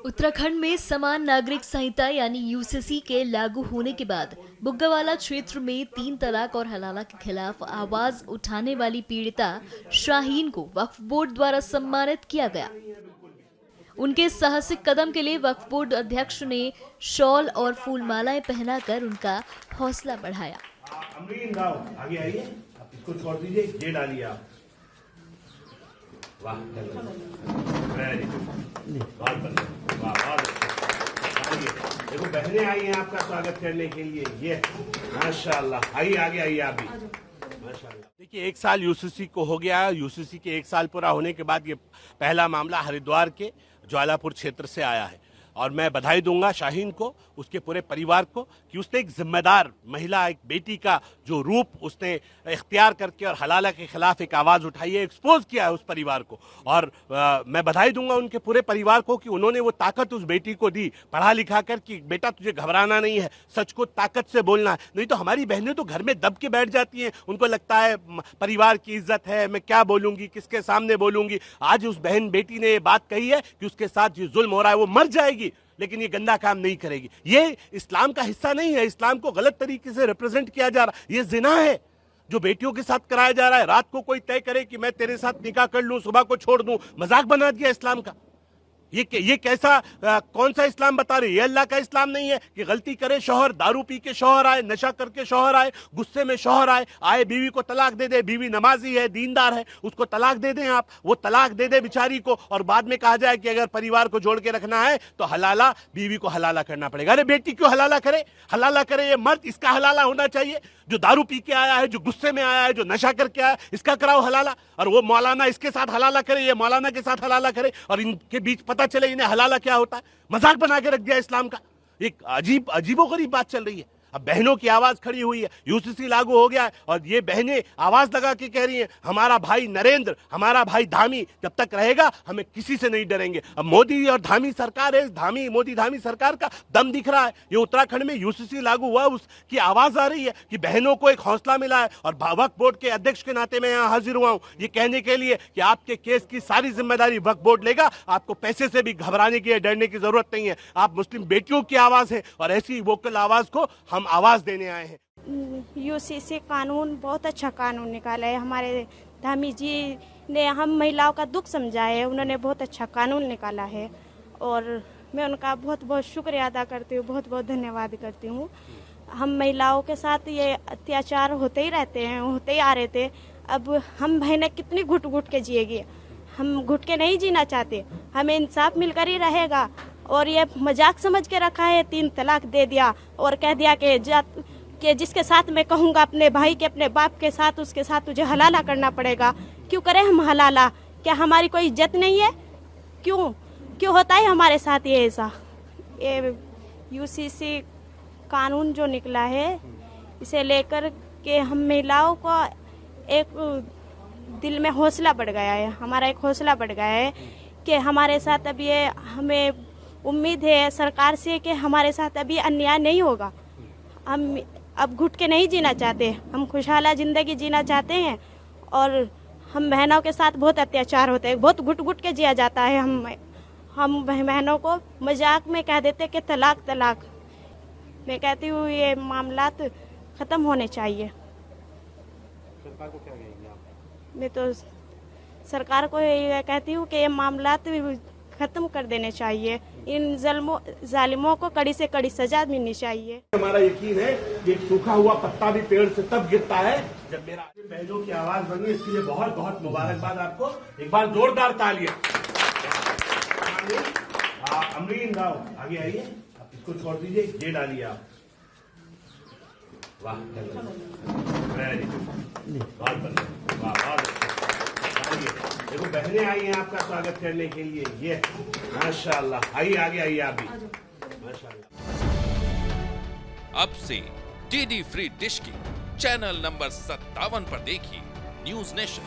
उत्तराखंड में समान नागरिक संहिता यानी यूसीसी के लागू होने के बाद बुग्गावाला क्षेत्र में 3 तलाक और हलाला के खिलाफ आवाज उठाने वाली पीड़िता शाहीन को वक्फ बोर्ड द्वारा सम्मानित किया गया। उनके साहसिक कदम के लिए वक्फ बोर्ड अध्यक्ष ने शॉल और फूलमालाएं पहनाकर उनका हौसला बढ़ाया। अमरीन राव आगे आइए, आप इसको छोड़ दीजिए, ये डालिए आप। वाह, वेरी गुड, बहुत बढ़िया, वाह, बहुत अच्छा। आइए, देखो बहनें आई हैं आपका स्वागत करने के लिए। ये माशाल्लाह, आइए आगे आइए आप भी। माशाल्लाह। देखिए, 1 साल यूसीसी को हो गया। यूसीसी के 1 साल पूरा होने के बाद ये पहला मामला हरिद्वार के ज्वालापुर क्षेत्र से आया है और मैं बधाई दूंगा शाहीन को, उसके पूरे परिवार को कि उसने एक जिम्मेदार महिला, एक बेटी का जो रूप उसने इख्तियार करके और हलाला के खिलाफ एक आवाज उठाई है, एक्सपोज किया है उस परिवार को। और मैं बधाई दूंगा उनके पूरे परिवार को कि उन्होंने वो ताकत उस बेटी को दी, पढ़ा लिखा कर कि बेटा तुझे घबराना नहीं है, सच को ताकत से बोलना है। नहीं तो हमारी बहनें तो घर में दब के बैठ जाती हैं, उनको लगता है परिवार की इज्जत है, मैं क्या बोलूंगी, किसके सामने बोलूंगी। आज उस बहन बेटी ने ये बात कही है कि उसके साथ जो जुल्म हो रहा है वो मर जाएगी लेकिन ये गंदा काम नहीं करेगी। ये इस्लाम का हिस्सा नहीं है, इस्लाम को गलत तरीके से रिप्रेजेंट किया जा रहा है। ये जिना है जो बेटियों के साथ कराया जा रहा है। रात को कोई तय करे कि मैं तेरे साथ निकाह कर लूं, सुबह को छोड़ दूं, मजाक बना दिया इस्लाम का। ये कैसा कौन सा इस्लाम बता रही है? ये अल्लाह का इस्लाम नहीं है कि गलती करे शौहर, दारू पी के शौहर आए, नशा करके शौहर आए, गुस्से में शौहर आए बीवी को तलाक दे दे, बीवी नमाजी है, दीनदार है, उसको तलाक दे दें आप, वो तलाक दे दे बेचारी को और बाद में कहा जाए कि अगर परिवार को जोड़ के रखना है तो हलाला, बीवी को हलाला करना पड़ेगा। अरे बेटी क्यों हलाला करे? हलाला करे ये मर्द, इसका हलाला होना चाहिए। जो दारू पी के आया है, जो गुस्से में आया है, जो नशा करके आया, इसका कराओ हलाला। और वो मौलाना इसके साथ हलाला करे, ये मौलाना के साथ हलाला करे और इनके बीच पता चले इन्हें हलाला क्या होता है। मजाक बना के रख दिया इस्लाम का। एक अजीबोगरीब बात चल रही है। अब बहनों की आवाज खड़ी हुई है, यूसीसी लागू हो गया है और ये बहनें आवाज लगा के कह रही हैं हमारा भाई नरेंद्र, हमारा भाई धामी जब तक रहेगा हमें किसी से नहीं डरेंगे। अब मोदी और धामी सरकार है, मोदी धामी सरकार का दम दिख रहा है। ये उत्तराखंड में यूसीसी लागू हुआ, उसकी आवाज आ रही है कि बहनों को एक हौसला मिला है। और वक्फ बोर्ड के अध्यक्ष के नाते मैं यहाँ हाजिर हुआ हूँ ये कहने के लिए कि आपके केस की सारी जिम्मेदारी वक्फ बोर्ड लेगा। आपको पैसे से भी घबराने की, डरने की जरूरत नहीं है। आप मुस्लिम बेटियों की आवाज है और ऐसी वोकल आवाज को हम आवाज देने आए हैं। यूसीसी कानून बहुत अच्छा कानून निकाला है। हमारे धामी जी ने हम महिलाओं का दुख समझा है, उन्होंने बहुत अच्छा कानून निकाला है और मैं उनका बहुत बहुत शुक्रिया अदा करती हूँ, बहुत बहुत धन्यवाद करती हूँ। हम महिलाओं के साथ ये अत्याचार होते ही रहते हैं, होते ही आ रहे थे। अब हम बहनें कितनी घुट घुट के जिएगी? हम घुट के नहीं जीना चाहते, हमें इंसाफ मिलकर ही रहेगा। और ये मजाक समझ के रखा है, 3 तलाक दे दिया और कह दिया कि जिसके साथ मैं कहूँगा अपने भाई के, अपने बाप के साथ, उसके साथ तुझे हलाला करना पड़ेगा। क्यों करें हम हलाला? क्या हमारी कोई इज्जत नहीं है? क्यों होता है हमारे साथ ये ऐसा? ये यूसीसी कानून जो निकला है इसे लेकर के हम महिलाओं को एक दिल में हौसला बढ़ गया है, हमारा एक हौसला बढ़ गया है कि हमारे साथ अब ये, हमें उम्मीद है सरकार से कि हमारे साथ अभी अन्याय नहीं होगा। हम अब घुट के नहीं जीना चाहते, हम खुशहाल ज़िंदगी जीना चाहते हैं। और हम बहनों के साथ बहुत अत्याचार होते हैं, बहुत घुट घुट के जिया जाता है। हम बहनों को मजाक में कह देते कि तलाक तलाक। मैं कहती हूँ ये मामला ख़त्म होने चाहिए। सरकार को क्या कहेंगे आप? मैं तो सरकार को ये कहती हूँ कि ये मामला खत्म कर देने चाहिए, इन जालिमों को कड़ी से कड़ी सजा मिलनी चाहिए। हमारा यकीन है कि सूखा हुआ पत्ता भी पेड़ से तब गिरता है जब मेरा बहनों की आवाज बनी। इसके लिए बहुत बहुत मुबारकबाद आपको। एक बार जोरदार तालियां। अमरीन राव आगे आइए, आप इसको छोड़ दीजिए, ये डालिए आप। वाह, वेरी गुड, बहुत बढ़िया, वाह, बहुत अच्छा। देखो बहनें आई हैं आपका स्वागत करने के लिए। ये माशाल्लाह, आइए आगे आइए आप भी। माशाल्लाह। अब से डीडी फ्री डिश की चैनल नंबर 57 पर देखिए न्यूज नेशन।